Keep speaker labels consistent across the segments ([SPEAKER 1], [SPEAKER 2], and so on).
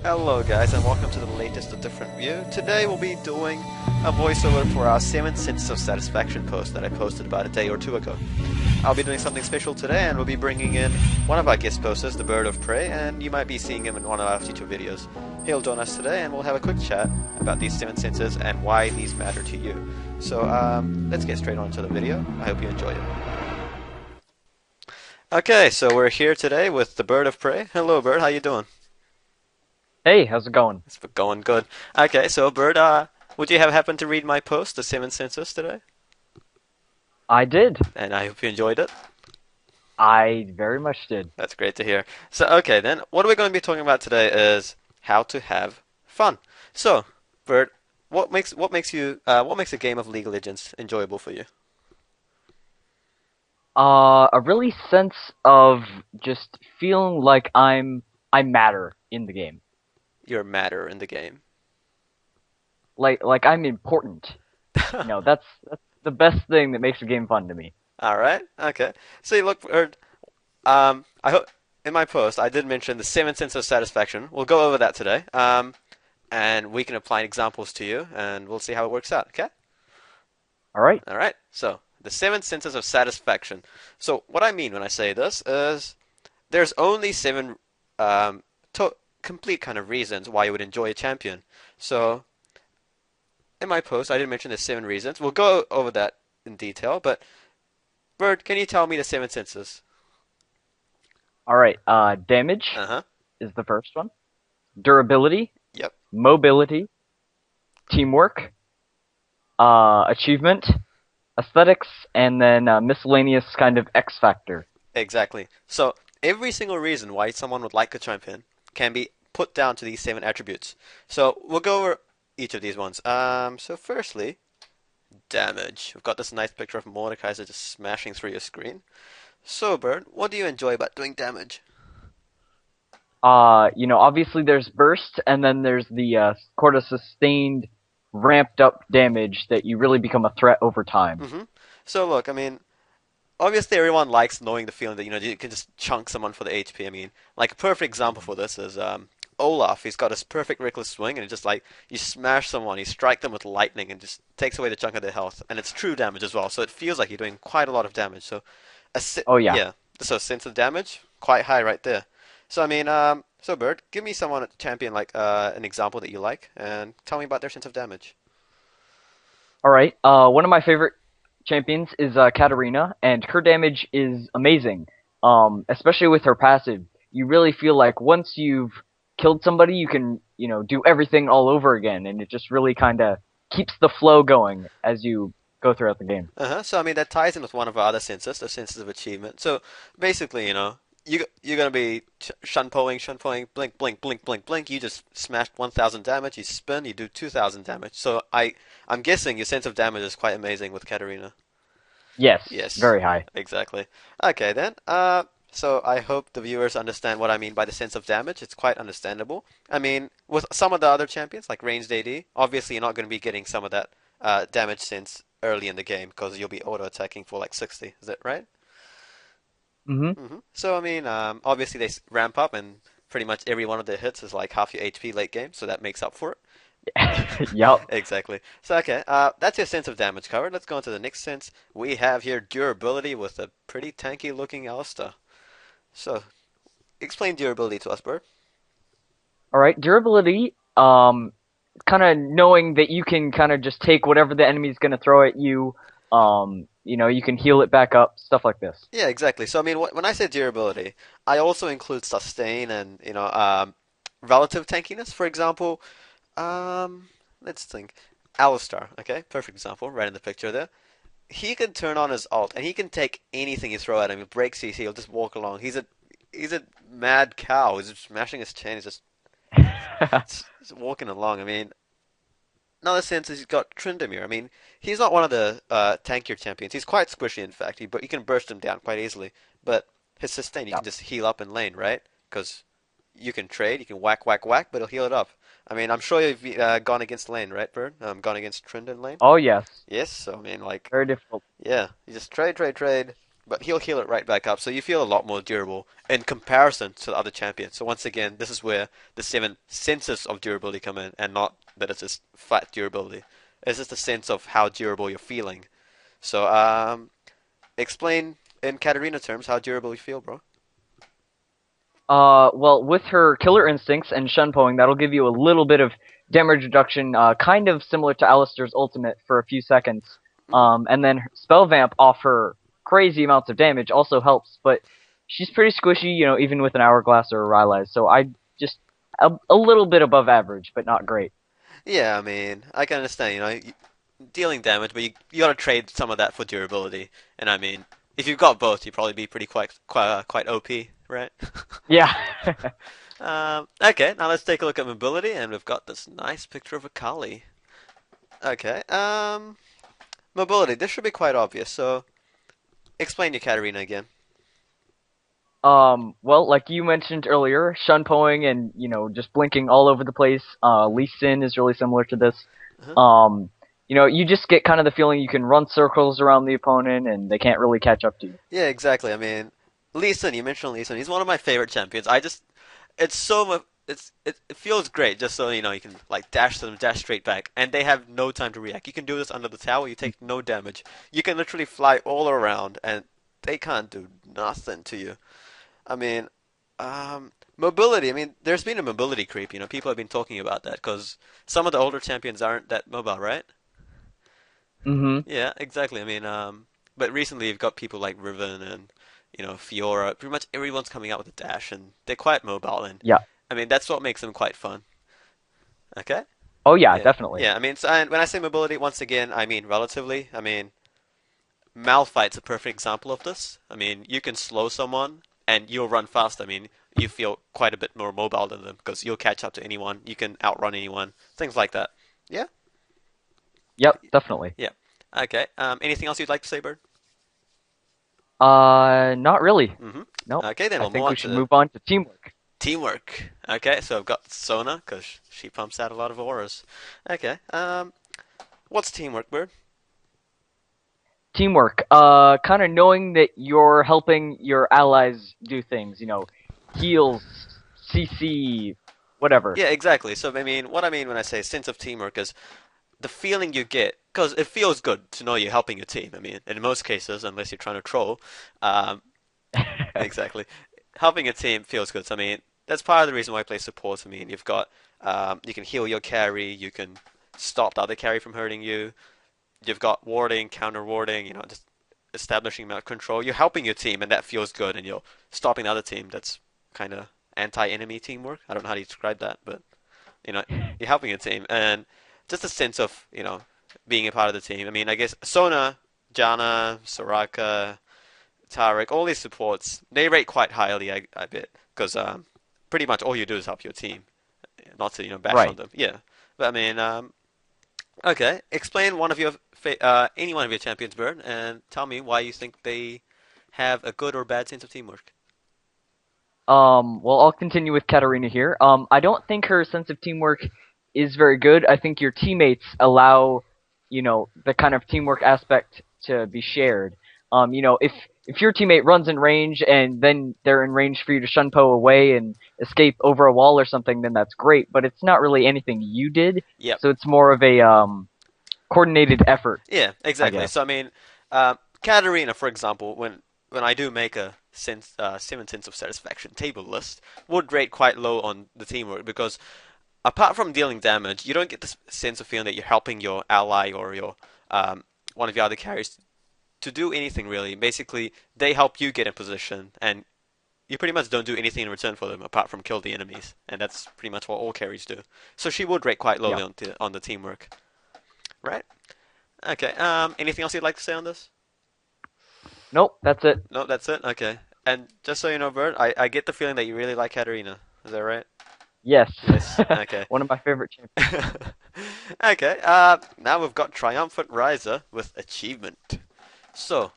[SPEAKER 1] Hello guys and welcome to the latest of Different View. Today we'll be doing a voiceover for our 7 Senses of Satisfaction post that I posted about a day or two ago. I'll be doing something special today and we'll be bringing in one of our guest posters, the Bird of Prey, and you might be seeing him in one of our future videos. He'll join us today and we'll have a quick chat about these 7 senses and why these matter to you. So let's get straight on to the video. I hope you enjoy it. Okay, so we're here today with the Bird of Prey. Hello Bird, how you doing?
[SPEAKER 2] Hey, how's it going?
[SPEAKER 1] It's going good. Okay, so Bird, would you have happened to read my post, The 7 Senses, today?
[SPEAKER 2] I did.
[SPEAKER 1] And I hope you enjoyed it.
[SPEAKER 2] I very much did.
[SPEAKER 1] That's great to hear. So, okay then, what we're going to be talking about today is how to have fun. So, Bird, what makes a game of League of Legends enjoyable for you?
[SPEAKER 2] A really sense of just feeling like I matter in the game.
[SPEAKER 1] Your matter in the game.
[SPEAKER 2] Like I'm important. That's the best thing that makes a game fun to me.
[SPEAKER 1] All right. Okay. So, look, Bird. I hope in my post I did mention the 7 senses of satisfaction. We'll go over that today. And we can apply examples to you, and we'll see how it works out. Okay.
[SPEAKER 2] All right.
[SPEAKER 1] All right. So the 7 senses of satisfaction. So what I mean when I say this is there's only 7 complete kind of reasons why you would enjoy a champion. So in my post, I did mention the 7 reasons. We'll go over that in detail. But Bird, can you tell me the 7 senses?
[SPEAKER 2] All right. Damage
[SPEAKER 1] Uh-huh.
[SPEAKER 2] is the first one. Durability,
[SPEAKER 1] Yep.
[SPEAKER 2] mobility, teamwork, achievement, aesthetics, and then miscellaneous kind of X factor.
[SPEAKER 1] Exactly. So every single reason why someone would like a champion can be put down to these 7 attributes. So we'll go over each of these ones. So firstly, damage. We've got this nice picture of Mordekaiser just smashing through your screen. So Bird, what do you enjoy about doing damage?
[SPEAKER 2] Obviously there's burst, and then there's the sort of sustained, ramped up damage that you really become a threat over time.
[SPEAKER 1] Mm-hmm. So look, I mean, obviously everyone likes knowing the feeling that you can just chunk someone for the HP. I mean, like a perfect example for this is Olaf. He's got this perfect reckless swing, and it's just like you smash someone, you strike them with lightning, and just takes away the chunk of their health, and it's true damage as well. So it feels like you're doing quite a lot of damage. So
[SPEAKER 2] Oh yeah.
[SPEAKER 1] yeah, so sense of damage quite high right there. So I mean, so Bird, give me someone a champion like an example that you like, and tell me about their sense of damage.
[SPEAKER 2] All right. One of my favorite champions is Katarina, and her damage is amazing. Especially with her passive, you really feel like once you've killed somebody, you can, do everything all over again, and it just really kind of keeps the flow going as you go throughout the game.
[SPEAKER 1] Uh-huh. So I mean that ties in with one of our other senses, the senses of achievement. So basically, you're gonna be shunpoing, blink, blink, blink, blink, blink. You just smashed 1,000 damage. You spin, you do 2,000 damage. So I'm guessing your sense of damage is quite amazing with Katarina.
[SPEAKER 2] Yes,
[SPEAKER 1] Yes,
[SPEAKER 2] very high.
[SPEAKER 1] exactly. Okay then. So I hope the viewers understand what I mean by the sense of damage. It's quite understandable. I mean, with some of the other champions like ranged AD, obviously you're not going to be getting some of that damage sense early in the game because you'll be auto attacking for like 60. Is that right?
[SPEAKER 2] Hmm.
[SPEAKER 1] So I mean, obviously they ramp up, and pretty much every one of their hits is like half your HP late game, so that makes up for it.
[SPEAKER 2] Yup.
[SPEAKER 1] Exactly. So okay, that's your sense of damage covered. Let's go on to the next sense. We have here durability with a pretty tanky looking Alistair. So explain durability to us, Bert.
[SPEAKER 2] All right, durability. Kind of knowing that you can kind of just take whatever the enemy's gonna throw at you. You can heal it back up, stuff like this.
[SPEAKER 1] Yeah, exactly. So I mean, when I say durability, I also include sustain and relative tankiness. For example, let's think. Alistar, okay, perfect example, right in the picture there. He can turn on his ult and he can take anything you throw at him. He breaks CC, he'll just walk along. He's a mad cow. He's just smashing his chain. He's just walking along. I mean, another sense is he's got Tryndamere. I mean, he's not one of the tankier champions. He's quite squishy, in fact. But you can burst him down quite easily. But his sustain, you can
[SPEAKER 2] Yep.
[SPEAKER 1] just heal up in lane, right? Because you can trade, you can whack, whack, whack, but he'll heal it up. I mean, I'm sure you've gone against lane, right, Bird? Gone against Trynd in lane?
[SPEAKER 2] Oh yes,
[SPEAKER 1] Yes, so I mean, like,
[SPEAKER 2] very difficult.
[SPEAKER 1] yeah, you just trade, trade, trade. but he'll heal it right back up, so you feel a lot more durable in comparison to the other champions. So once again, this is where the seven senses of durability come in, and not that it's just flat durability. It's just a sense of how durable you're feeling. So explain in Katarina terms how durable you feel, bro.
[SPEAKER 2] Well, with her Killer Instincts and Shunpoing, that'll give you a little bit of damage reduction, kind of similar to Alistair's ultimate for a few seconds.
[SPEAKER 1] Mm.
[SPEAKER 2] And then her Spell Vamp off her crazy amounts of damage also helps, but she's pretty squishy, even with an Hourglass or a Rylai's, so I just a little bit above average, but not great.
[SPEAKER 1] Yeah, I mean, I can understand, dealing damage, but you gotta trade some of that for durability. And I mean, if you've got both, you'd probably be pretty quite OP, right?
[SPEAKER 2] Yeah.
[SPEAKER 1] Okay, now let's take a look at mobility, and we've got this nice picture of a Kali. Okay, mobility. This should be quite obvious. So, explain your Katarina again.
[SPEAKER 2] Well, like you mentioned earlier, Shunpoing and, just blinking all over the place. Lee Sin is really similar to this.
[SPEAKER 1] Uh-huh.
[SPEAKER 2] Um, you just get kind of the feeling you can run circles around the opponent and they can't really catch up to you.
[SPEAKER 1] Yeah, exactly. I mean, Lee Sin. You mentioned Lee Sin. He's one of my favorite champions. It's so much. It feels great just so you can like dash them, dash straight back, and they have no time to react. You can do this under the tower. You take no damage. You can literally fly all around, and they can't do nothing to you. I mean, mobility. I mean, there's been a mobility creep. People have been talking about that because some of the older champions aren't that mobile, right?
[SPEAKER 2] Mm-hmm.
[SPEAKER 1] Yeah, exactly. I mean, but recently you've got people like Riven and Fiora. Pretty much everyone's coming out with a dash, and they're quite mobile. And
[SPEAKER 2] Yeah.
[SPEAKER 1] I mean, that's what makes them quite fun. Okay?
[SPEAKER 2] Oh yeah,
[SPEAKER 1] Yeah,
[SPEAKER 2] definitely.
[SPEAKER 1] yeah. I mean, and when I say mobility, once again, I mean relatively. I mean, Malphite's a perfect example of this. I mean, you can slow someone and you'll run fast. I mean, you feel quite a bit more mobile than them because you'll catch up to anyone. You can outrun anyone. Things like that. Yeah?
[SPEAKER 2] Yep, definitely.
[SPEAKER 1] Yeah. Okay. Anything else you'd like to say, Bird?
[SPEAKER 2] Not really.
[SPEAKER 1] Mm-hmm.
[SPEAKER 2] Nope.
[SPEAKER 1] Okay, then
[SPEAKER 2] I
[SPEAKER 1] we'll move
[SPEAKER 2] think we
[SPEAKER 1] on
[SPEAKER 2] should
[SPEAKER 1] to
[SPEAKER 2] move on to teamwork.
[SPEAKER 1] teamwork. Okay, so I've got Sona because she pumps out a lot of auras. Okay. What's teamwork, Bird?
[SPEAKER 2] Teamwork. Kind of knowing that you're helping your allies do things. Heals, CC, whatever.
[SPEAKER 1] Yeah, exactly. So I mean, what I mean when I say sense of teamwork is the feeling you get, because it feels good to know you're helping your team. I mean, in most cases, unless you're trying to troll, um, exactly, helping a team feels good. So, I mean, that's part of the reason why I play support. I mean, you can heal your carry, you can stop the other carry from hurting you. You've got warding, counter warding, just establishing map control. You're helping your team, and that feels good, and you're stopping the other team. That's kind of anti-enemy teamwork. I don't know how to describe that, but you know, you're helping a team, and just a sense of being a part of the team. I mean, I guess Sona, Janna, Soraka, Tarek, all these supports they rate quite highly. I bet because pretty much all you do is help your team, not to bash on
[SPEAKER 2] Right.
[SPEAKER 1] them. Yeah, but I mean, okay, explain any one of your champions, Bird, and tell me why you think they have a good or bad sense of teamwork.
[SPEAKER 2] Well, I'll continue with Katarina here. I don't think her sense of teamwork is very good. I think your teammates allow, the kind of teamwork aspect to be shared. If your teammate runs in range and then they're in range for you to shunpo away and escape over a wall or something, then that's great. But it's not really anything you did,
[SPEAKER 1] Yep.
[SPEAKER 2] so it's more of a coordinated effort,
[SPEAKER 1] Yeah,
[SPEAKER 2] I
[SPEAKER 1] exactly.
[SPEAKER 2] guess.
[SPEAKER 1] So I mean, Katarina, for example, when I do make a seven sense of satisfaction table list, would rate quite low on the teamwork because apart from dealing damage, you don't get this sense of feeling that you're helping your ally or your one of your other carriers to do anything really. Basically, they help you get in position, and you pretty much don't do anything in return for them apart from kill the enemies, and that's pretty much what all carries do. So she would rate quite
[SPEAKER 2] Yeah.
[SPEAKER 1] lowly on the teamwork, right? Okay. Anything else you'd like to say on this?
[SPEAKER 2] Nope, that's it.
[SPEAKER 1] No, that's it. Okay. And just so you know, Bert, I get the feeling that you really like Katarina. Is that right?
[SPEAKER 2] Yes.
[SPEAKER 1] Yes. Okay.
[SPEAKER 2] One of my favorite champions.
[SPEAKER 1] Okay. Now we've got Triumphant Riser with achievement. So,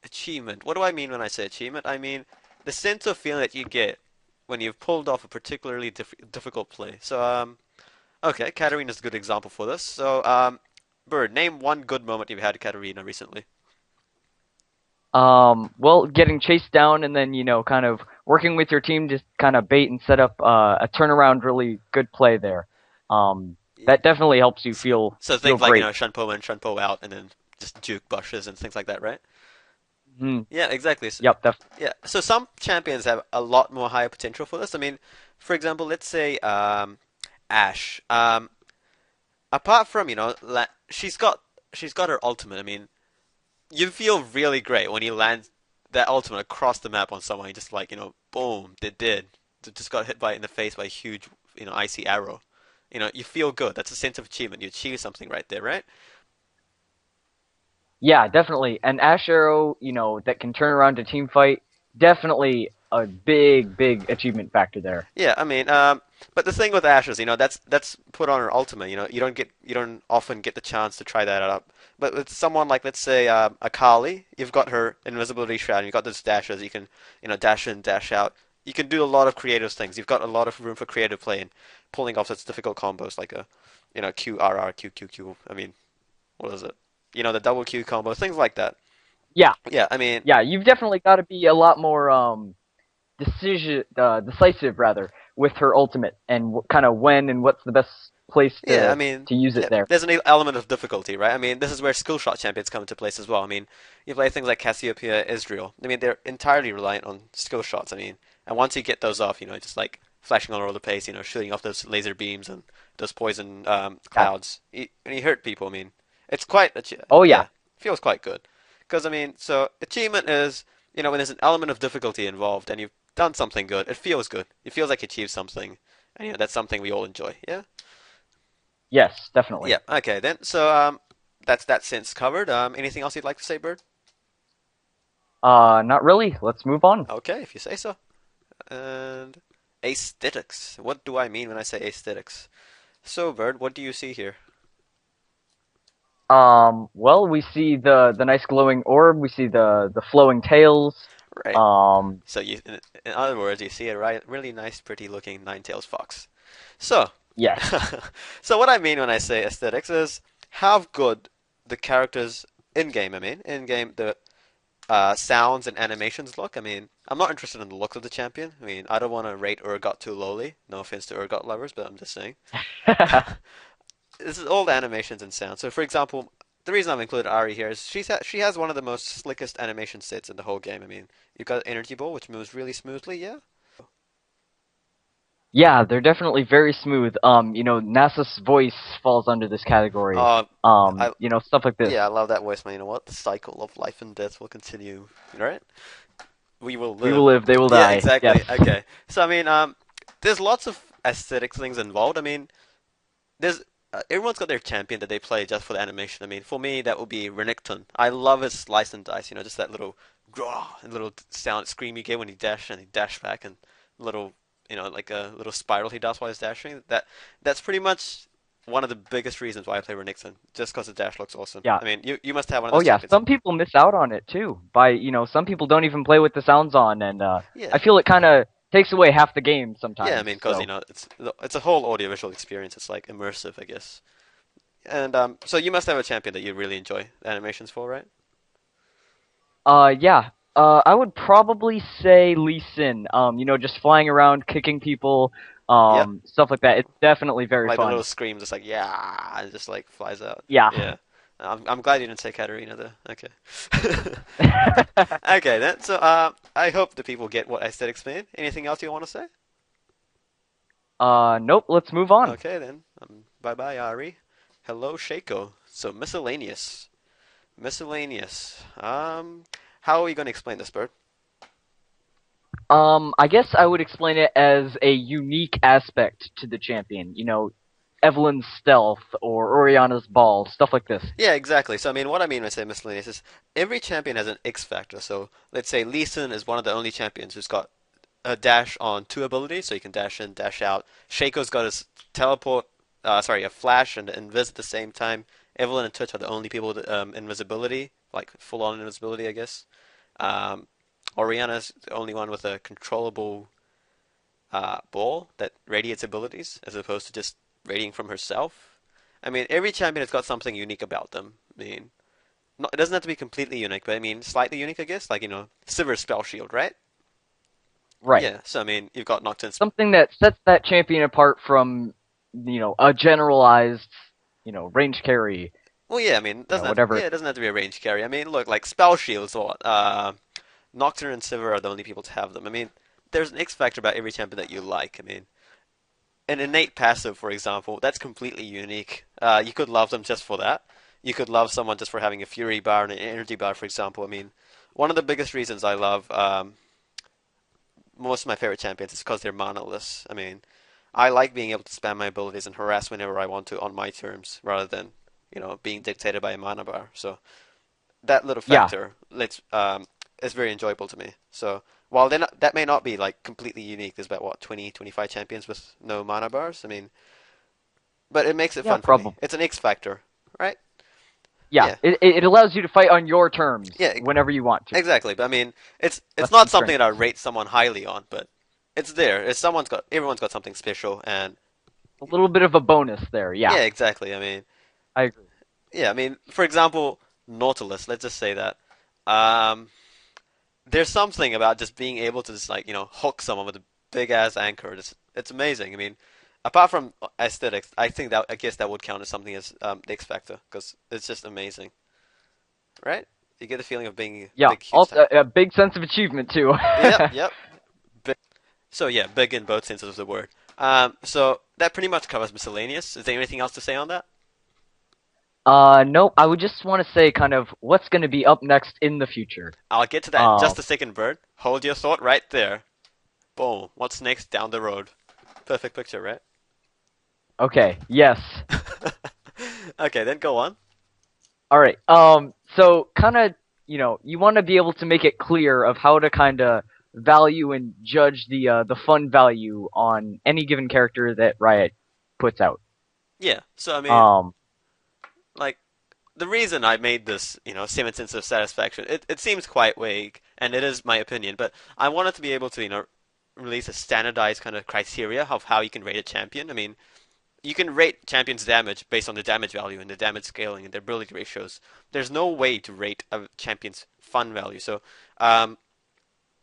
[SPEAKER 1] achievement. What do I mean when I say achievement? I mean the sense of feeling that you get when you've pulled off a particularly difficult play. So, okay, Katarina's a good example for this. So, Bird, name one good moment you've had at Katarina recently.
[SPEAKER 2] Well, getting chased down and then, kind of working with your team to kind of bait and set up a turnaround really good play there. That definitely helps you
[SPEAKER 1] So
[SPEAKER 2] feel
[SPEAKER 1] things like,
[SPEAKER 2] great.
[SPEAKER 1] Shunpo in, Shunpo out, and then just juke bushes and things like that, right?
[SPEAKER 2] Mhm.
[SPEAKER 1] Yeah, exactly. So,
[SPEAKER 2] Yep,
[SPEAKER 1] yeah, so some champions have a lot more higher potential for this. I mean, for example, let's say Ash. Apart from, she's got her ultimate. I mean, you feel really great when you land that ultimate across the map on someone. You just like, boom, they did. They just got hit by in the face by a huge, icy arrow. You feel good. That's a sense of achievement. You achieve something right there, right?
[SPEAKER 2] yeah, definitely. And Ash Arrow, that can turn around a team fight, definitely a big, big achievement factor there.
[SPEAKER 1] Yeah, I mean, but the thing with Ashes, that's put on her ultimate. You don't often get the chance to try that out. But with someone like, let's say, Akali, you've got her invisibility shroud, and you've got those dashes. You can, dash in, dash out. You can do a lot of creative things. You've got a lot of room for creative play and pulling off such difficult combos like a, Q R R Q Q Q. I mean, what is it? The double Q combo, things like that.
[SPEAKER 2] Yeah,
[SPEAKER 1] Yeah, I mean,
[SPEAKER 2] yeah, you've definitely got to be a lot more decisive rather with her ultimate and kind of when and what's the best place
[SPEAKER 1] Yeah, I mean,
[SPEAKER 2] to use
[SPEAKER 1] yeah,
[SPEAKER 2] it there.
[SPEAKER 1] there's an element of difficulty, right? I mean, this is where skill shot champions come into place as well. I mean, you play things like Cassiopeia, Israel. I mean, they're entirely reliant on skill shots. I mean, and once you get those off, just like flashing all over the place, shooting off those laser beams and those poison
[SPEAKER 2] Yeah.
[SPEAKER 1] clouds, and you hurt people. I mean, it's quite,
[SPEAKER 2] Oh
[SPEAKER 1] yeah,
[SPEAKER 2] yeah.
[SPEAKER 1] feels quite good. Because I mean, so achievement is, when there's an element of difficulty involved and you've done something good, it feels good. It feels like you achieved something, and that's something we all enjoy. Yeah.
[SPEAKER 2] Yes, definitely.
[SPEAKER 1] Yeah, okay then. So that's that sense covered. Anything else you'd like to say, Bird?
[SPEAKER 2] Not really. Let's move on.
[SPEAKER 1] Okay, if you say so. And aesthetics. What do I mean when I say aesthetics? So, Bird, what do you see here?
[SPEAKER 2] Well, we see the nice glowing orb. We see the flowing tails.
[SPEAKER 1] Right.
[SPEAKER 2] Um,
[SPEAKER 1] So in other words, you see a really nice, pretty looking nine-tails fox. So,
[SPEAKER 2] yes.
[SPEAKER 1] so what I mean when I say aesthetics is how good the characters in game. I mean, in game the sounds and animations look. I mean, I'm not interested in the look of the champion. I mean, I don't want to rate Urgot too lowly. No offense to Urgot lovers, but I'm just saying. This is all the animations and sounds. So, for example, the reason I've included Ari here is she has one of the most slickest animation sets in the whole game. I mean, you've got Energy Ball, which moves really smoothly, yeah?
[SPEAKER 2] Yeah, they're definitely very smooth. NASA's voice falls under this category.
[SPEAKER 1] Uh, I
[SPEAKER 2] Stuff like this.
[SPEAKER 1] yeah, I love that voice, man. You know what? The cycle of life and death will continue, right? We will
[SPEAKER 2] We will
[SPEAKER 1] live.
[SPEAKER 2] live, they will
[SPEAKER 1] Yeah,
[SPEAKER 2] die. Yes.
[SPEAKER 1] exactly. Okay. So I mean, there's lots of aesthetic things involved. I mean, there's everyone's got their champion that they play just for the animation. I mean, for me, that would be Renekton. I love his slice and dice. Just that little draw and little sound scream you get when he dash and he dash back and little, like a little spiral he does while he's dashing. That's pretty much one of the biggest reasons why I play Renekton, just because the dash looks awesome.
[SPEAKER 2] Yeah.
[SPEAKER 1] I mean, you must have one of
[SPEAKER 2] Oh
[SPEAKER 1] those
[SPEAKER 2] yeah,
[SPEAKER 1] champions.
[SPEAKER 2] some people miss out on it too. Some people don't even play with the sounds on, and I
[SPEAKER 1] Yeah.
[SPEAKER 2] feel it kind of takes away half the game
[SPEAKER 1] Yeah, I
[SPEAKER 2] sometimes.
[SPEAKER 1] mean, because
[SPEAKER 2] So,
[SPEAKER 1] it's a whole audiovisual experience. It's like immersive, I guess. And so you must have a champion that you really enjoy the animations for, right?
[SPEAKER 2] yeah, I would probably say Lee Sin. Just flying around, kicking people,
[SPEAKER 1] Yep.
[SPEAKER 2] stuff like that. It's definitely very
[SPEAKER 1] Like the
[SPEAKER 2] fun.
[SPEAKER 1] little scream, just like yeah, and just like flies out.
[SPEAKER 2] Yeah.
[SPEAKER 1] Yeah. I'm glad you didn't say Katarina though. Okay. Okay then. So I hope the people get what aesthetics mean. Anything else you want to say?
[SPEAKER 2] Nope. Let's move on.
[SPEAKER 1] Okay then. Bye bye Ari. Hello Shaco. So miscellaneous. Miscellaneous. How are we going to explain this, Bird?
[SPEAKER 2] I guess I would explain it as a unique aspect to the champion. Evelyn's stealth or Oriana's ball, stuff like this.
[SPEAKER 1] Yeah, exactly. So I mean, what I mean when I say miscellaneous is every champion has an X factor. So let's say Lee Sin is one of the only champions who's got a dash on two abilities, so you can dash in, dash out. Shaco's got his teleport, a flash and invis at the same time. Evelyn and Twitch are the only people with invisibility, like full on invisibility, I guess. Um, Oriana's the only one with a controllable ball that radiates abilities, as opposed to just radiating from herself. I mean, every champion has got something unique about them. I mean, not, it doesn't have to be completely unique, but I mean slightly unique, I guess. Like Sivir spell shield, right?
[SPEAKER 2] Right.
[SPEAKER 1] Yeah. So I mean, you've got Nocturne's.
[SPEAKER 2] Something that sets that champion apart from, a generalized, range carry,
[SPEAKER 1] Well, yeah. I mean, it doesn't have.
[SPEAKER 2] whatever.
[SPEAKER 1] Yeah, it doesn't have to be a range carry. I mean, look, like spell shields or Nocturne and Sivir are the only people to have them. I mean, there's an X factor about every champion that you like. I mean, an innate passive, for example, that's completely unique. You could love them just for that. You could love someone just for having a Fury bar and an Energy bar, for example. I mean, one of the biggest reasons I love most of my favorite champions is because they're manaless. I mean, I like being able to spam my abilities and harass whenever I want to on my terms, rather than being dictated by a mana bar. So that little
[SPEAKER 2] Yeah,
[SPEAKER 1] factor is very enjoyable to me. So while that may not be like completely unique, there's about what 20, 25 champions with no mana bars. I mean, but it makes it
[SPEAKER 2] yeah,
[SPEAKER 1] fun for me.
[SPEAKER 2] probably.
[SPEAKER 1] It's an X factor, right?
[SPEAKER 2] Yeah,
[SPEAKER 1] Yeah,
[SPEAKER 2] it allows you to fight on your terms
[SPEAKER 1] yeah,
[SPEAKER 2] whenever you want to.
[SPEAKER 1] exactly. But I mean, it's
[SPEAKER 2] Less
[SPEAKER 1] not something that I
[SPEAKER 2] constraints.
[SPEAKER 1] rate someone highly on, but it's there. It's everyone's got something special, and
[SPEAKER 2] A little bit of a bonus there. Yeah,
[SPEAKER 1] yeah, exactly. I mean,
[SPEAKER 2] I agree.
[SPEAKER 1] yeah, I mean, for example, Nautilus. Let's just say that. Um, there's something about just being able to just like hook someone with a big ass anchor. It's amazing. I mean, apart from aesthetics, I guess that would count as something as the X Factor because it's just amazing, right? You get the feeling of being a
[SPEAKER 2] Yeah,
[SPEAKER 1] big, huge
[SPEAKER 2] also
[SPEAKER 1] time.
[SPEAKER 2] a big sense of achievement too.
[SPEAKER 1] Yep, yep. Big. So yeah, big in both senses of the word. So that pretty much covers miscellaneous. Is there anything else to say on that?
[SPEAKER 2] Nope. I would just want to say kind of what's going to be up next in the future.
[SPEAKER 1] I'll get to that in
[SPEAKER 2] Um,
[SPEAKER 1] just a second, Bird. Hold your thought right there. Boom. What's next down the road? Perfect picture, right?
[SPEAKER 2] okay. Yes.
[SPEAKER 1] Okay, then go on.
[SPEAKER 2] All right. So kind of, you want to be able to make it clear of how to kind of value and judge the fun value on any given character that Riot puts out.
[SPEAKER 1] Yeah. So I mean,
[SPEAKER 2] Um,
[SPEAKER 1] like the reason I made this, 7 cents of satisfaction, it seems quite vague, and it is my opinion, but I wanted to be able to, release a standardized kind of criteria of how you can rate a champion. I mean, you can rate champions' damage based on the damage value and the damage scaling and their ability ratios. There's no way to rate a champion's fun value. So,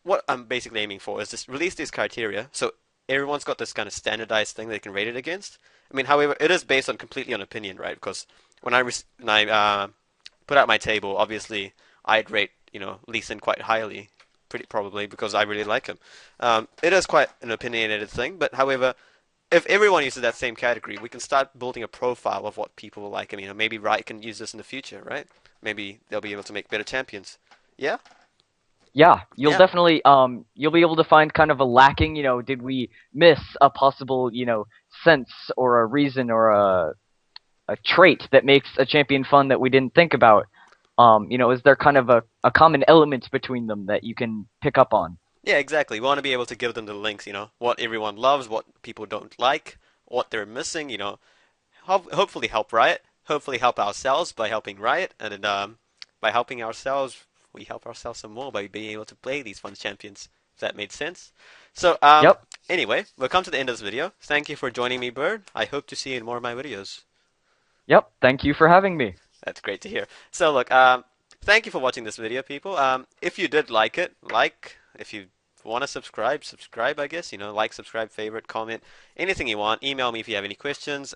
[SPEAKER 1] what I'm basically aiming for is just release these criteria so everyone's got this kind of standardized thing they can rate it against. I mean, however, it is based on completely on opinion, right? Because when I put out my table, obviously I'd rate Lee Sin quite highly, pretty probably because I really like him. It is quite an opinionated thing, but however, if everyone uses that same category, we can start building a profile of what people like. I mean, maybe Riot can use this in the future, right? Maybe they'll be able to make better champions. Yeah,
[SPEAKER 2] yeah, you'll
[SPEAKER 1] yeah.
[SPEAKER 2] definitely you'll be able to find kind of a lacking. Did we miss a possible sense or a reason or a trait that makes a champion fun that we didn't think about? Is there kind of a common element between them that you can pick up on?
[SPEAKER 1] Yeah, exactly. We want to be able to give them the links, what everyone loves, what people don't like, what they're missing, hopefully help Riot, hopefully help ourselves by helping Riot, and then, by helping ourselves, we help ourselves some more by being able to play these fun champions. If that made sense. So,
[SPEAKER 2] Yep,
[SPEAKER 1] anyway, we'll come to the end of this video. Thank you for joining me, Bird. I hope to see you in more of my videos.
[SPEAKER 2] yep. Thank you for having me.
[SPEAKER 1] That's great to hear. So, look, thank you for watching this video, people. If you did like it, like. If you want to subscribe, I guess. Like, subscribe, favorite, comment, anything you want. Email me if you have any questions.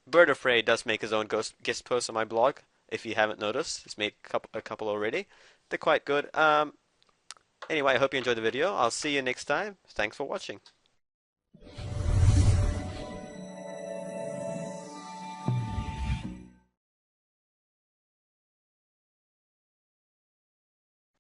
[SPEAKER 1] Bird of Prey does make his own guest posts on my blog. If you haven't noticed, he's made a couple already. They're quite good. Anyway, I hope you enjoyed the video. I'll see you next time. Thanks for watching.